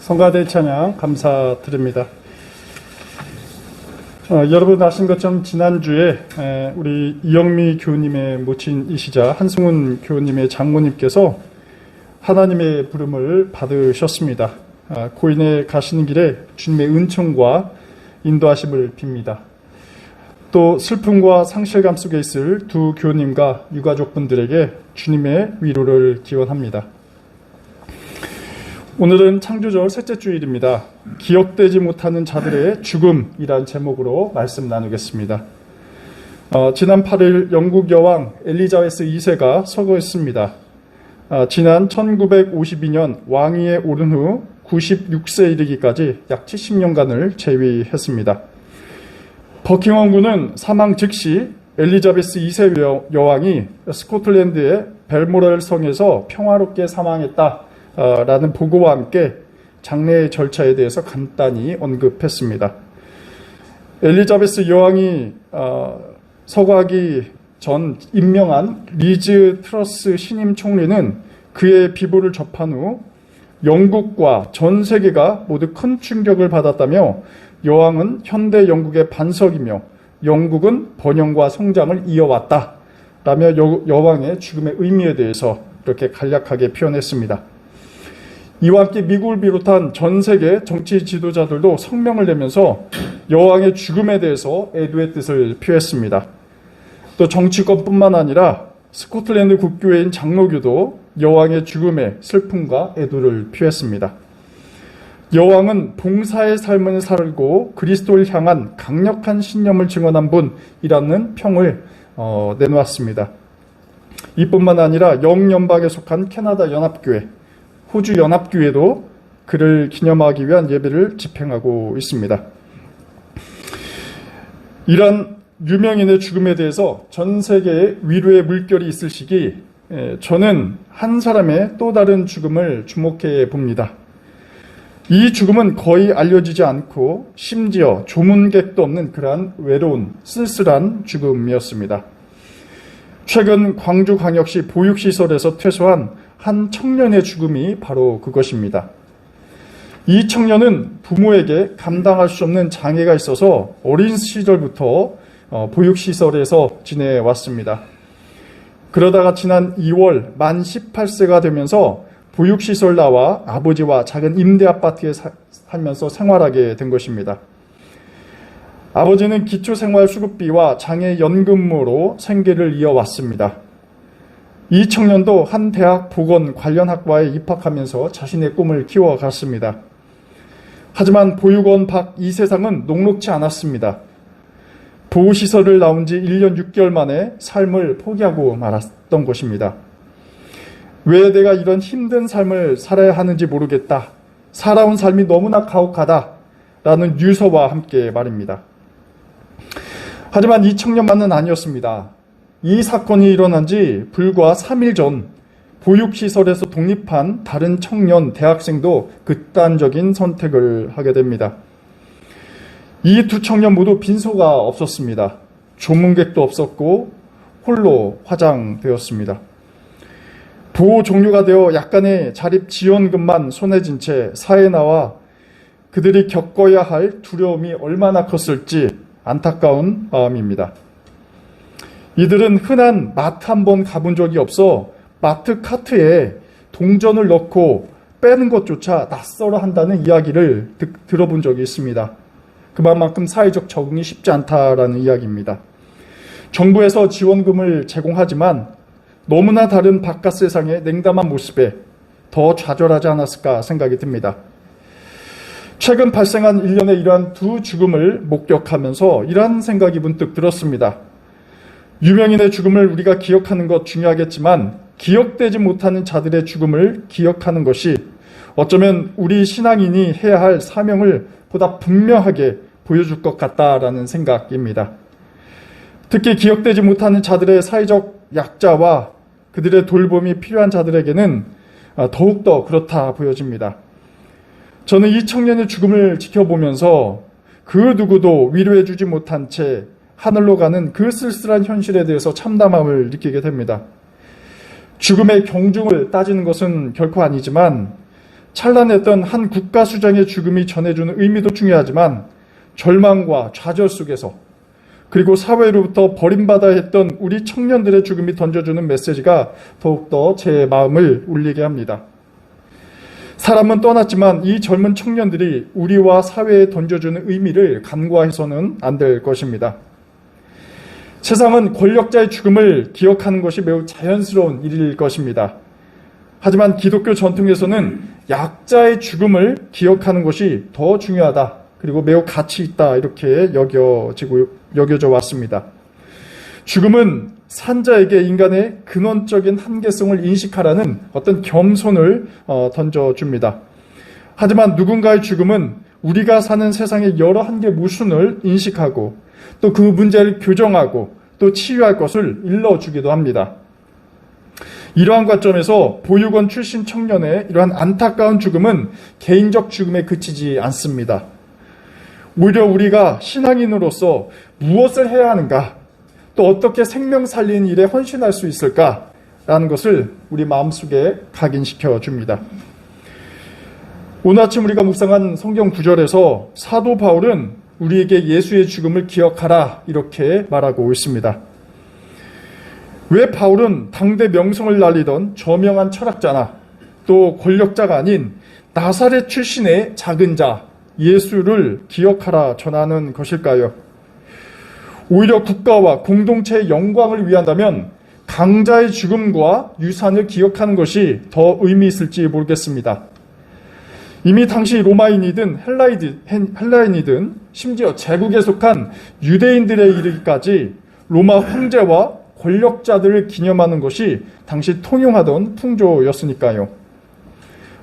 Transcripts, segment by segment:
성가대 찬양 감사드립니다. 여러분 아신 것처럼 지난주에 우리 이영미 교우님의 모친이시자 한승훈 교우님의 장모님께서 하나님의 부름을 받으셨습니다. 고인에 가시는 길에 주님의 은총과 인도하심을 빕니다. 또 슬픔과 상실감 속에 있을 두 교우님과 유가족분들에게 주님의 위로를 기원합니다. 오늘은 창조절 셋째 주일입니다. 기억되지 못하는 자들의 죽음이란 제목으로 말씀 나누겠습니다. 지난 8일 영국 여왕 엘리자베스 2세가 서거했습니다. 지난 1952년 왕위에 오른 후 96세에 이르기까지 약 70년간을 재위했습니다. 버킹엄군은 사망 즉시 엘리자베스 2세 여왕이 스코틀랜드의 벨모럴 성에서 평화롭게 사망했다 라는 보고와 함께 장례 절차에 대해서 간단히 언급했습니다. 엘리자베스 여왕이 서거하기 전 임명한 리즈 트러스 신임 총리는 그의 비보를 접한 후 영국과 전 세계가 모두 큰 충격을 받았다며 여왕은 현대 영국의 반석이며 영국은 번영과 성장을 이어왔다 라며 여왕의 죽음의 의미에 대해서 이렇게 간략하게 표현했습니다. 이와 함께 미국을 비롯한 전 세계 정치 지도자들도 성명을 내면서 여왕의 죽음에 대해서 애도의 뜻을 표했습니다. 또 정치권뿐만 아니라 스코틀랜드 국교회인 장로교도 여왕의 죽음에 슬픔과 애도를 표했습니다. 여왕은 봉사의 삶을 살고 그리스도를 향한 강력한 신념을 증언한 분이라는 평을 내놓았습니다. 이뿐만 아니라 영연방에 속한 캐나다 연합교회, 호주 연합교회도 그를 기념하기 위한 예배를 집행하고 있습니다. 이런 유명인의 죽음에 대해서 전 세계에 위로의 물결이 있을 시기 저는 한 사람의 또 다른 죽음을 주목해 봅니다. 이 죽음은 거의 알려지지 않고 심지어 조문객도 없는 그러한 외로운 쓸쓸한 죽음이었습니다. 최근 광주광역시 보육시설에서 퇴소한 한 청년의 죽음이 바로 그것입니다. 이 청년은 부모에게 감당할 수 없는 장애가 있어서 어린 시절부터 보육시설에서 지내왔습니다. 그러다가 지난 2월 만 18세가 되면서 보육시설 나와 아버지와 작은 임대아파트에 살면서 생활하게 된 것입니다. 아버지는 기초생활수급비와 장애연금으로 생계를 이어왔습니다. 이 청년도 한 대학 보건 관련 학과에 입학하면서 자신의 꿈을 키워갔습니다. 하지만 보육원 밖 이 세상은 녹록지 않았습니다. 보호시설을 나온 지 1년 6개월 만에 삶을 포기하고 말았던 것입니다. 왜 내가 이런 힘든 삶을 살아야 하는지 모르겠다. 살아온 삶이 너무나 가혹하다. 라는 유서와 함께 말입니다. 하지만 이 청년만은 아니었습니다. 이 사건이 일어난 지 불과 3일 전 보육시설에서 독립한 다른 청년 대학생도 극단적인 선택을 하게 됩니다. 이 두 청년 모두 빈소가 없었습니다. 조문객도 없었고 홀로 화장되었습니다. 보호 종료가 되어 약간의 자립지원금만 손에 쥔 채 사회에 나와 그들이 겪어야 할 두려움이 얼마나 컸을지 안타까운 마음입니다. 이들은 흔한 마트 한 번 가본 적이 없어 마트 카트에 동전을 넣고 빼는 것조차 낯설어 한다는 이야기를 들어본 적이 있습니다. 그만큼 사회적 적응이 쉽지 않다라는 이야기입니다. 정부에서 지원금을 제공하지만 너무나 다른 바깥 세상의 냉담한 모습에 더 좌절하지 않았을까 생각이 듭니다. 최근 발생한 일련의 이러한 두 죽음을 목격하면서 이러한 생각이 문득 들었습니다. 유명인의 죽음을 우리가 기억하는 것 중요하겠지만 기억되지 못하는 자들의 죽음을 기억하는 것이 어쩌면 우리 신앙인이 해야 할 사명을 보다 분명하게 보여줄 것 같다라는 생각입니다. 특히 기억되지 못하는 자들의 사회적 약자와 그들의 돌봄이 필요한 자들에게는 더욱더 그렇다 보여집니다. 저는 이 청년의 죽음을 지켜보면서 그 누구도 위로해주지 못한 채 하늘로 가는 그 쓸쓸한 현실에 대해서 참담함을 느끼게 됩니다. 죽음의 경중을 따지는 것은 결코 아니지만 찬란했던 한 국가 수장의 죽음이 전해주는 의미도 중요하지만 절망과 좌절 속에서 그리고 사회로부터 버림받아야 했던 우리 청년들의 죽음이 던져주는 메시지가 더욱더 제 마음을 울리게 합니다. 사람은 떠났지만 이 젊은 청년들이 우리와 사회에 던져주는 의미를 간과해서는 안 될 것입니다. 세상은 권력자의 죽음을 기억하는 것이 매우 자연스러운 일일 것입니다. 하지만 기독교 전통에서는 약자의 죽음을 기억하는 것이 더 중요하다. 그리고 매우 가치 있다. 이렇게 여겨져 왔습니다. 죽음은 산자에게 인간의 근원적인 한계성을 인식하라는 어떤 겸손을 던져줍니다. 하지만 누군가의 죽음은 우리가 사는 세상의 여러 한계 모순을 인식하고 또 그 문제를 교정하고 또 치유할 것을 일러주기도 합니다. 이러한 관점에서 보육원 출신 청년의 이러한 안타까운 죽음은 개인적 죽음에 그치지 않습니다. 오히려 우리가 신앙인으로서 무엇을 해야 하는가, 또 어떻게 생명 살리는 일에 헌신할 수 있을까라는 것을 우리 마음속에 각인시켜 줍니다. 오늘 아침 우리가 묵상한 성경 구절에서 사도 바울은 우리에게 예수의 죽음을 기억하라 이렇게 말하고 있습니다. 왜 바울은 당대 명성을 날리던 저명한 철학자나 또 권력자가 아닌 나사렛 출신의 작은 자 예수를 기억하라 전하는 것일까요? 오히려 국가와 공동체의 영광을 위한다면 강자의 죽음과 유산을 기억하는 것이 더 의미 있을지 모르겠습니다. 이미 당시 로마인이든 헬라인이든 심지어 제국에 속한 유대인들에 이르기까지 로마 황제와 권력자들을 기념하는 것이 당시 통용하던 풍조였으니까요.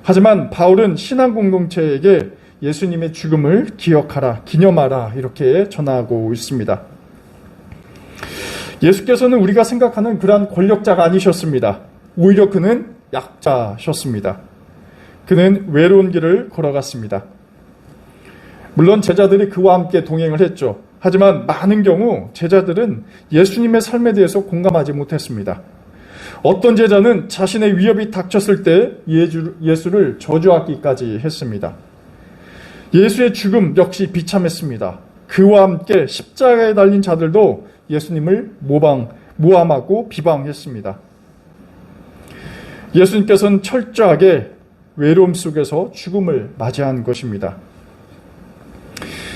하지만 바울은 신앙 공동체에게 예수님의 죽음을 기억하라, 기념하라 이렇게 전하고 있습니다. 예수께서는 우리가 생각하는 그러한 권력자가 아니셨습니다. 오히려 그는 약자셨습니다. 그는 외로운 길을 걸어갔습니다. 물론 제자들이 그와 함께 동행을 했죠. 하지만 많은 경우 제자들은 예수님의 삶에 대해서 공감하지 못했습니다. 어떤 제자는 자신의 위협이 닥쳤을 때 예수를 저주하기까지 했습니다. 예수의 죽음 역시 비참했습니다. 그와 함께 십자가에 달린 자들도 예수님을 모함하고 비방했습니다. 예수님께서는 철저하게 외로움 속에서 죽음을 맞이한 것입니다.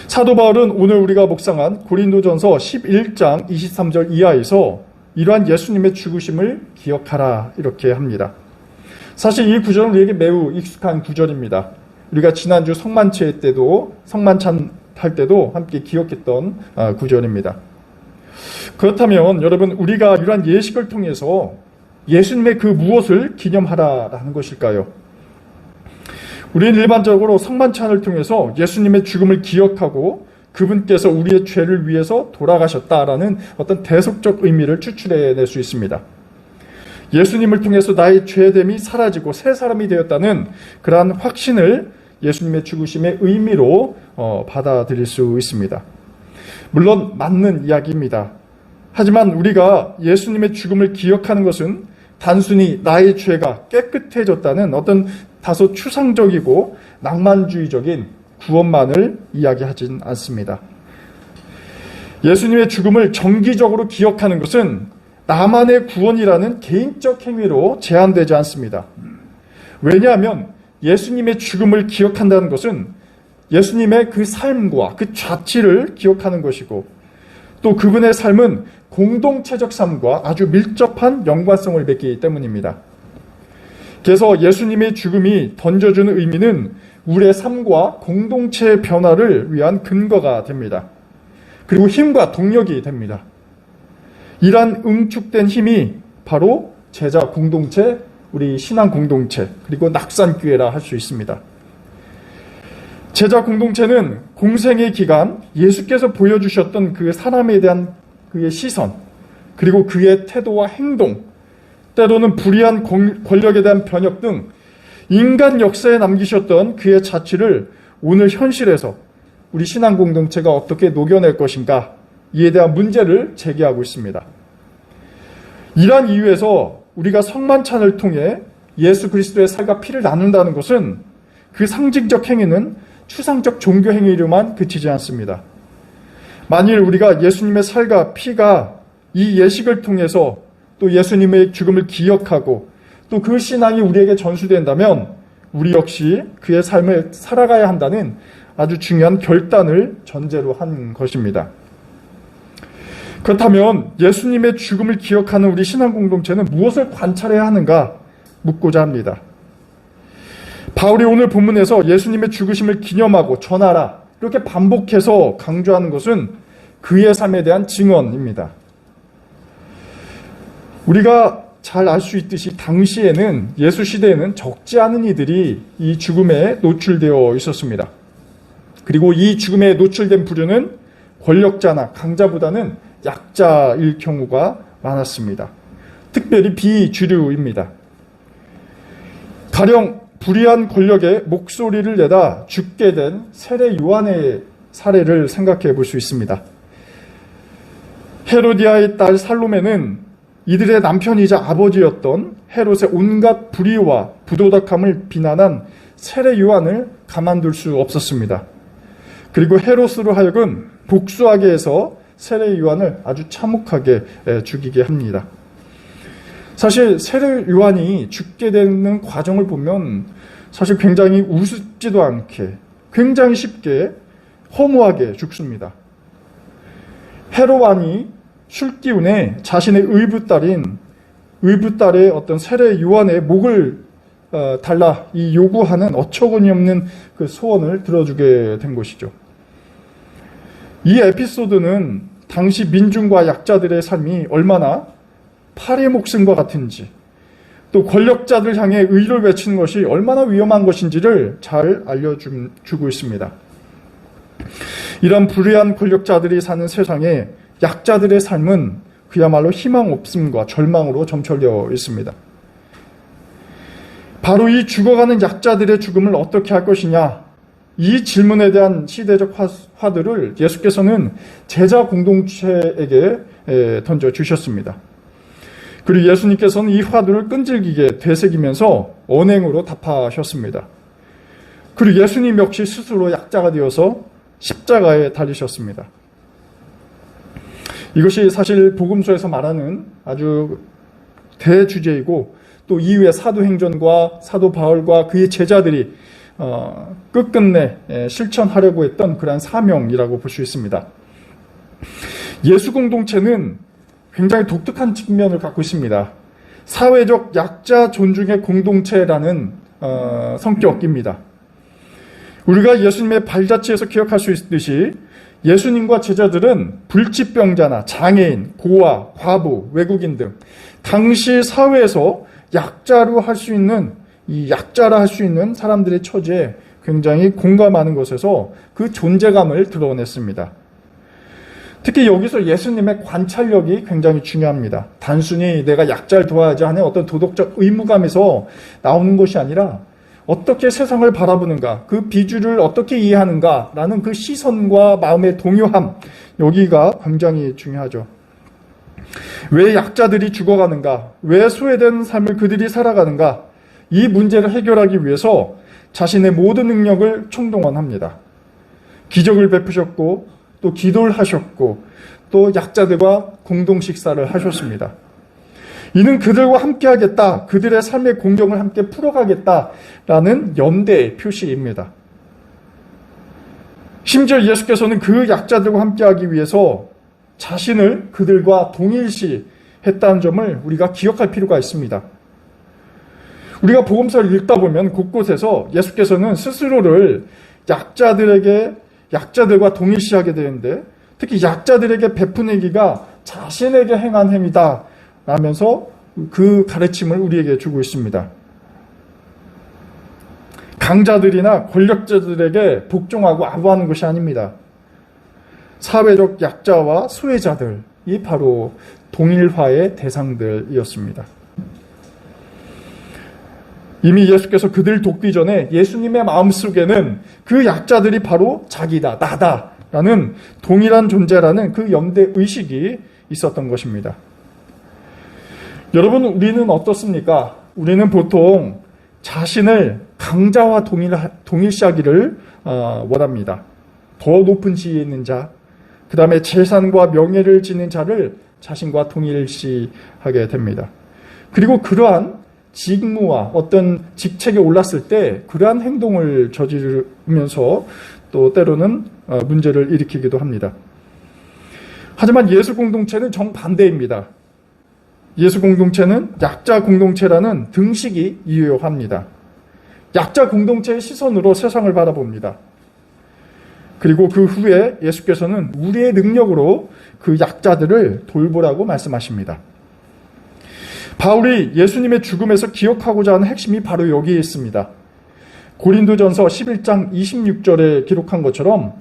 사도 바울은 오늘 우리가 묵상한 고린도전서 11장 23절 이하에서 이러한 예수님의 죽으심을 기억하라 이렇게 합니다. 사실 이 구절은 우리에게 매우 익숙한 구절입니다. 우리가 지난주 성만찬 할 때도 함께 기억했던 구절입니다. 그렇다면 여러분 우리가 이러한 예식을 통해서 예수님의 그 무엇을 기념하라라는 것일까요? 우리는 일반적으로 성만찬을 통해서 예수님의 죽음을 기억하고 그분께서 우리의 죄를 위해서 돌아가셨다라는 어떤 대속적 의미를 추출해낼 수 있습니다. 예수님을 통해서 나의 죄됨이 사라지고 새 사람이 되었다는 그러한 확신을 예수님의 죽으심의 의미로 받아들일 수 있습니다. 물론 맞는 이야기입니다. 하지만 우리가 예수님의 죽음을 기억하는 것은 단순히 나의 죄가 깨끗해졌다는 어떤 다소 추상적이고 낭만주의적인 구원만을 이야기하진 않습니다. 예수님의 죽음을 정기적으로 기억하는 것은 나만의 구원이라는 개인적 행위로 제한되지 않습니다. 왜냐하면 예수님의 죽음을 기억한다는 것은 예수님의 그 삶과 그 자취를 기억하는 것이고 또 그분의 삶은 공동체적 삶과 아주 밀접한 연관성을 맺기 때문입니다. 그래서 예수님의 죽음이 던져주는 의미는 우리의 삶과 공동체의 변화를 위한 근거가 됩니다. 그리고 힘과 동력이 됩니다. 이러한 응축된 힘이 바로 제자 공동체, 우리 신앙 공동체, 그리고 낙산교회라 할 수 있습니다. 제자 공동체는 공생의 기간 예수께서 보여주셨던 그 사람에 대한 그의 시선, 그리고 그의 태도와 행동, 때로는 불의한 권력에 대한 변혁 등 인간 역사에 남기셨던 그의 자취를 오늘 현실에서 우리 신앙 공동체가 어떻게 녹여낼 것인가, 이에 대한 문제를 제기하고 있습니다. 이러한 이유에서 우리가 성만찬을 통해 예수 그리스도의 살과 피를 나눈다는 것은 그 상징적 행위는 추상적 종교 행위로만 그치지 않습니다. 만일 우리가 예수님의 살과 피가 이 예식을 통해서 또 예수님의 죽음을 기억하고 또 그 신앙이 우리에게 전수된다면 우리 역시 그의 삶을 살아가야 한다는 아주 중요한 결단을 전제로 한 것입니다. 그렇다면 예수님의 죽음을 기억하는 우리 신앙 공동체는 무엇을 관찰해야 하는가 묻고자 합니다. 바울이 오늘 본문에서 예수님의 죽으심을 기념하고 전하라 이렇게 반복해서 강조하는 것은 그의 삶에 대한 증언입니다. 우리가 잘 알 수 있듯이 당시에는 예수 시대에는 적지 않은 이들이 이 죽음에 노출되어 있었습니다. 그리고 이 죽음에 노출된 부류는 권력자나 강자보다는 약자일 경우가 많았습니다. 특별히 비주류입니다. 가령 불의한 권력에 목소리를 내다 죽게 된 세례 요한의 사례를 생각해 볼 수 있습니다. 헤로디아의 딸 살로메는 이들의 남편이자 아버지였던 헤롯의 온갖 불의와 부도덕함을 비난한 세례 요한을 가만둘 수 없었습니다. 그리고 헤롯으로 하여금 복수하게 해서 세례 요한을 아주 참혹하게 죽이게 합니다. 사실 세례 요한이 죽게 되는 과정을 보면 사실 굉장히 우습지도 않게 굉장히 쉽게 허무하게 죽습니다. 헤롯 왕이 술기운에 자신의 의붓딸의 어떤 세례 요한의 목을 달라 이 요구하는 어처구니 없는 그 소원을 들어주게 된 것이죠. 이 에피소드는 당시 민중과 약자들의 삶이 얼마나 파리 목숨과 같은지 또 권력자들 향해 의를 외치는 것이 얼마나 위험한 것인지를 잘 알려주고 있습니다. 이런 불의한 권력자들이 사는 세상에 약자들의 삶은 그야말로 희망 없음과 절망으로 점철되어 있습니다. 바로 이 죽어가는 약자들의 죽음을 어떻게 할 것이냐, 이 질문에 대한 시대적 화두를 예수께서는 제자 공동체에게 던져주셨습니다. 그리고 예수님께서는 이 화두를 끈질기게 되새기면서 언행으로 답하셨습니다. 그리고 예수님 역시 스스로 약자가 되어서 십자가에 달리셨습니다. 이것이 사실 복음서에서 말하는 아주 대주제이고 또 이후에 사도행전과 사도 바울과 그의 제자들이 끝끝내 실천하려고 했던 그러한 사명이라고 볼 수 있습니다. 예수 공동체는 굉장히 독특한 측면을 갖고 있습니다. 사회적 약자 존중의 공동체라는 성격입니다. 우리가 예수님의 발자취에서 기억할 수 있듯이 예수님과 제자들은 불치병자나 장애인, 고아, 과부, 외국인 등 당시 사회에서 약자라 할 수 있는 사람들의 처지에 굉장히 공감하는 것에서 그 존재감을 드러냈습니다. 특히 여기서 예수님의 관찰력이 굉장히 중요합니다. 단순히 내가 약자를 도와야지 하는 어떤 도덕적 의무감에서 나오는 것이 아니라 어떻게 세상을 바라보는가, 그 비주를 어떻게 이해하는가라는 그 시선과 마음의 동요함, 여기가 굉장히 중요하죠. 왜 약자들이 죽어가는가, 왜 소외된 삶을 그들이 살아가는가, 이 문제를 해결하기 위해서 자신의 모든 능력을 총동원합니다. 기적을 베푸셨고 또 기도를 하셨고 또 약자들과 공동 식사를 하셨습니다. 이는 그들과 함께 하겠다, 그들의 삶의 공경을 함께 풀어가겠다라는 연대의 표시입니다. 심지어 예수께서는 그 약자들과 함께 하기 위해서 자신을 그들과 동일시했다는 점을 우리가 기억할 필요가 있습니다. 우리가 복음서를 읽다 보면 곳곳에서 예수께서는 스스로를 약자들과 동일시하게 되는데, 특히 약자들에게 베푼 행위가 자신에게 행한 행위다 라면서 그 가르침을 우리에게 주고 있습니다. 강자들이나 권력자들에게 복종하고 아부하는 것이 아닙니다. 사회적 약자와 수혜자들이 바로 동일화의 대상들이었습니다. 이미 예수께서 그들을 돕기 전에 예수님의 마음속에는 그 약자들이 바로 자기다, 나다라는 동일한 존재라는 그 연대 의식이 있었던 것입니다. 여러분, 우리는 어떻습니까? 우리는 보통 자신을 강자와 동일시하기를 원합니다. 더 높은 지위에 있는 자, 그 다음에 재산과 명예를 지닌 자를 자신과 동일시하게 됩니다. 그리고 그러한 직무와 어떤 직책에 올랐을 때 그러한 행동을 저지르면서 또 때로는 문제를 일으키기도 합니다. 하지만 예수 공동체는 정반대입니다. 예수 공동체는 약자 공동체라는 등식이 유효합니다. 약자 공동체의 시선으로 세상을 바라봅니다. 그리고 그 후에 예수께서는 우리의 능력으로 그 약자들을 돌보라고 말씀하십니다. 바울이 예수님의 죽음에서 기억하고자 하는 핵심이 바로 여기에 있습니다. 고린도전서 11장 26절에 기록한 것처럼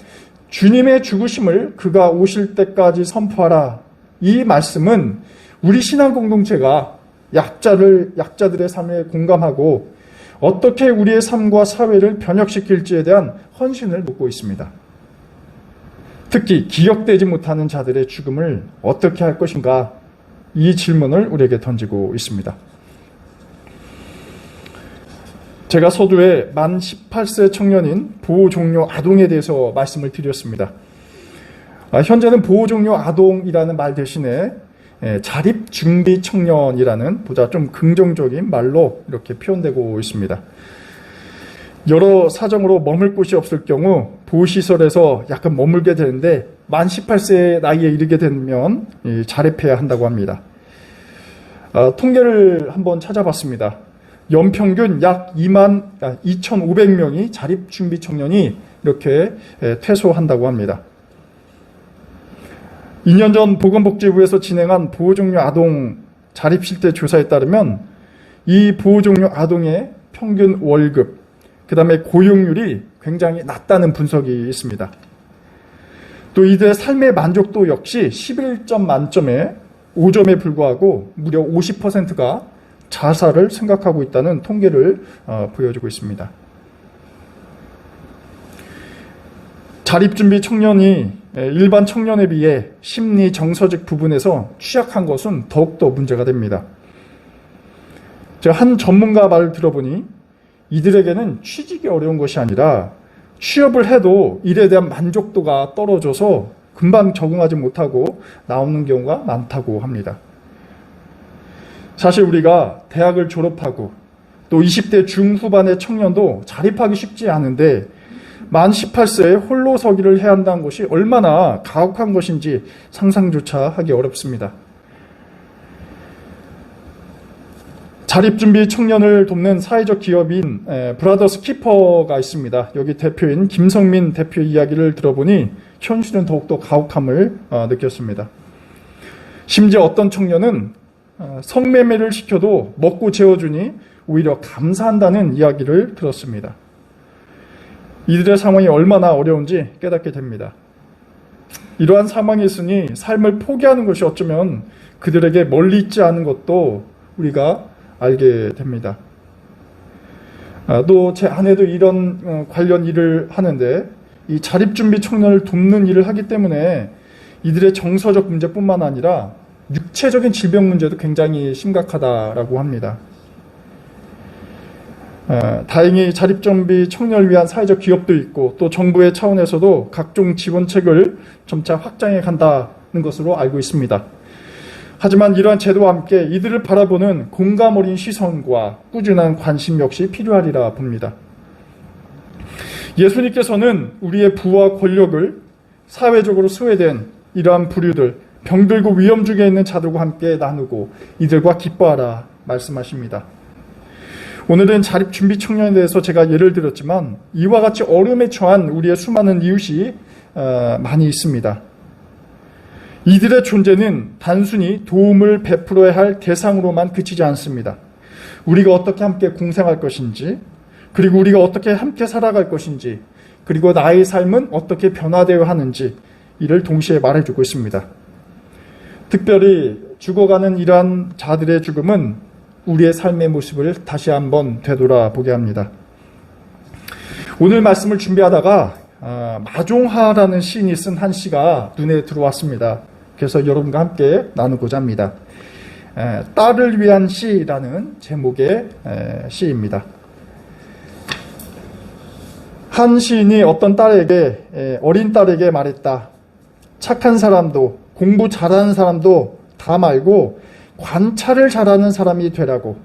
주님의 죽으심을 그가 오실 때까지 선포하라. 이 말씀은 우리 신앙 공동체가 약자들의 삶에 공감하고 어떻게 우리의 삶과 사회를 변혁시킬지에 대한 헌신을 묻고 있습니다. 특히 기억되지 못하는 자들의 죽음을 어떻게 할 것인가? 이 질문을 우리에게 던지고 있습니다. 제가 서두에 만 18세 청년인 보호종료 아동에 대해서 말씀을 드렸습니다. 현재는 보호종료 아동이라는 말 대신에 자립준비 청년이라는 보다 좀 긍정적인 말로 이렇게 표현되고 있습니다. 여러 사정으로 머물 곳이 없을 경우 보호시설에서 약간 머물게 되는데 만 18세 나이에 이르게 되면 자립해야 한다고 합니다. 통계를 한번 찾아봤습니다. 연평균 약 2,500명이 자립준비 청년이 이렇게 퇴소한다고 합니다. 2년 전 보건복지부에서 진행한 보호종료 아동 자립실태 조사에 따르면 이 보호종료 아동의 평균 월급, 그 다음에 고용률이 굉장히 낮다는 분석이 있습니다. 또 이들의 삶의 만족도 역시 11점 만점에 5점에 불과하고 무려 50%가 자살을 생각하고 있다는 통계를 보여주고 있습니다. 자립준비 청년이 일반 청년에 비해 심리 정서적 부분에서 취약한 것은 더욱더 문제가 됩니다. 제가 한 전문가 말을 들어보니 이들에게는 취직이 어려운 것이 아니라 취업을 해도 일에 대한 만족도가 떨어져서 금방 적응하지 못하고 나오는 경우가 많다고 합니다. 사실 우리가 대학을 졸업하고 또 20대 중후반의 청년도 자립하기 쉽지 않은데 만 18세에 홀로 서기를 해야 한다는 것이 얼마나 가혹한 것인지 상상조차 하기 어렵습니다. 자립준비 청년을 돕는 사회적 기업인 브라더스 키퍼가 있습니다. 여기 대표인 김성민 대표 이야기를 들어보니 현실은 더욱더 가혹함을 느꼈습니다. 심지어 어떤 청년은 성매매를 시켜도 먹고 재워주니 오히려 감사한다는 이야기를 들었습니다. 이들의 상황이 얼마나 어려운지 깨닫게 됩니다. 이러한 상황이 있으니 삶을 포기하는 것이 어쩌면 그들에게 멀리 있지 않은 것도 우리가 알게 됩니다. 또 제 아내도 이런 관련 일을 하는데 이 자립준비 청년을 돕는 일을 하기 때문에 이들의 정서적 문제뿐만 아니라 육체적인 질병 문제도 굉장히 심각하다라고 합니다. 다행히 자립준비 청년을 위한 사회적 기업도 있고 또 정부의 차원에서도 각종 지원책을 점차 확장해 간다는 것으로 알고 있습니다. 하지만 이러한 제도와 함께 이들을 바라보는 공감 어린 시선과 꾸준한 관심 역시 필요하리라 봅니다. 예수님께서는 우리의 부와 권력을 사회적으로 소외된 이러한 부류들, 병들고 위험 중에 있는 자들과 함께 나누고 이들과 기뻐하라 말씀하십니다. 오늘은 자립준비 청년에 대해서 제가 예를 들었지만 이와 같이 어려움에 처한 우리의 수많은 이웃이 많이 있습니다. 이들의 존재는 단순히 도움을 베풀어야 할 대상으로만 그치지 않습니다. 우리가 어떻게 함께 공생할 것인지, 그리고 우리가 어떻게 함께 살아갈 것인지, 그리고 나의 삶은 어떻게 변화되어야 하는지 이를 동시에 말해주고 있습니다. 특별히 죽어가는 이러한 자들의 죽음은 우리의 삶의 모습을 다시 한번 되돌아보게 합니다. 오늘 말씀을 준비하다가 마종하라는 시인이 쓴 한 시가 눈에 들어왔습니다. 그래서 여러분과 함께 나누고자 합니다. 딸을 위한 시라는 제목의 시입니다. 한 시인이 어떤 딸에게, 어린 딸에게 말했다. 착한 사람도, 공부 잘하는 사람도 다 말고 관찰을 잘하는 사람이 되라고.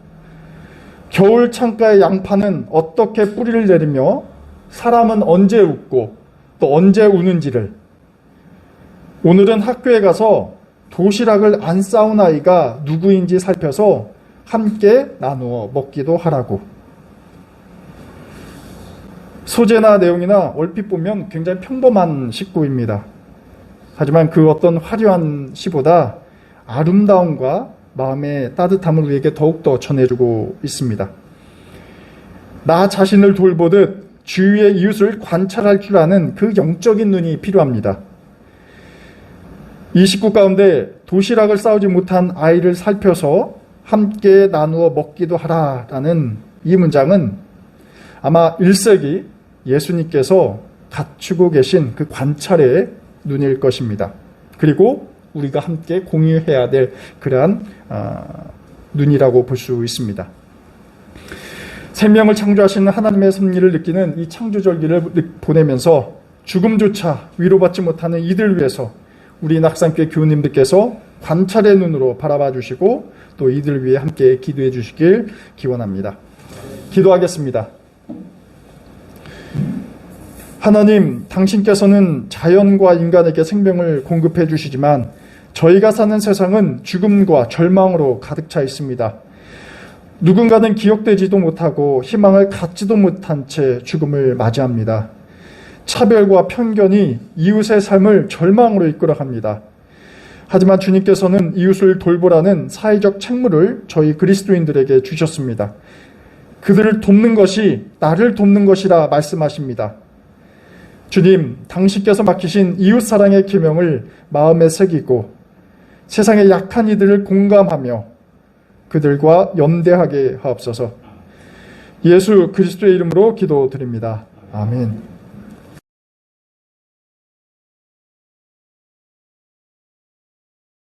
겨울 창가의 양파는 어떻게 뿌리를 내리며 사람은 언제 웃고 또 언제 우는지를. 오늘은 학교에 가서 도시락을 안 싸운 아이가 누구인지 살펴서 함께 나누어 먹기도 하라고. 소재나 내용이나 얼핏 보면 굉장히 평범한 식구입니다. 하지만 그 어떤 화려한 시보다 아름다움과 마음의 따뜻함을 우리에게 더욱더 전해주고 있습니다. 나 자신을 돌보듯 주위의 이웃을 관찰할 줄 아는 그 영적인 눈이 필요합니다. 이 식구 가운데 도시락을 싸우지 못한 아이를 살펴서 함께 나누어 먹기도 하라라는 이 문장은 아마 1세기 예수님께서 갖추고 계신 그 관찰의 눈일 것입니다. 그리고 우리가 함께 공유해야 될 그러한 눈이라고 볼 수 있습니다. 생명을 창조하시는 하나님의 섭리를 느끼는 이 창조절기를 보내면서 죽음조차 위로받지 못하는 이들 위해서 우리 낙산교회 교우님들께서 관찰의 눈으로 바라봐 주시고 또 이들 위해 함께 기도해 주시길 기원합니다. 기도하겠습니다. 하나님, 당신께서는 자연과 인간에게 생명을 공급해 주시지만 저희가 사는 세상은 죽음과 절망으로 가득 차 있습니다. 누군가는 기억되지도 못하고 희망을 갖지도 못한 채 죽음을 맞이합니다. 차별과 편견이 이웃의 삶을 절망으로 이끌어갑니다. 하지만 주님께서는 이웃을 돌보라는 사회적 책무를 저희 그리스도인들에게 주셨습니다. 그들을 돕는 것이 나를 돕는 것이라 말씀하십니다. 주님, 당신께서 맡기신 이웃사랑의 계명을 마음에 새기고 세상의 약한 이들을 공감하며 그들과 연대하게 하옵소서. 예수 그리스도의 이름으로 기도드립니다. 아멘.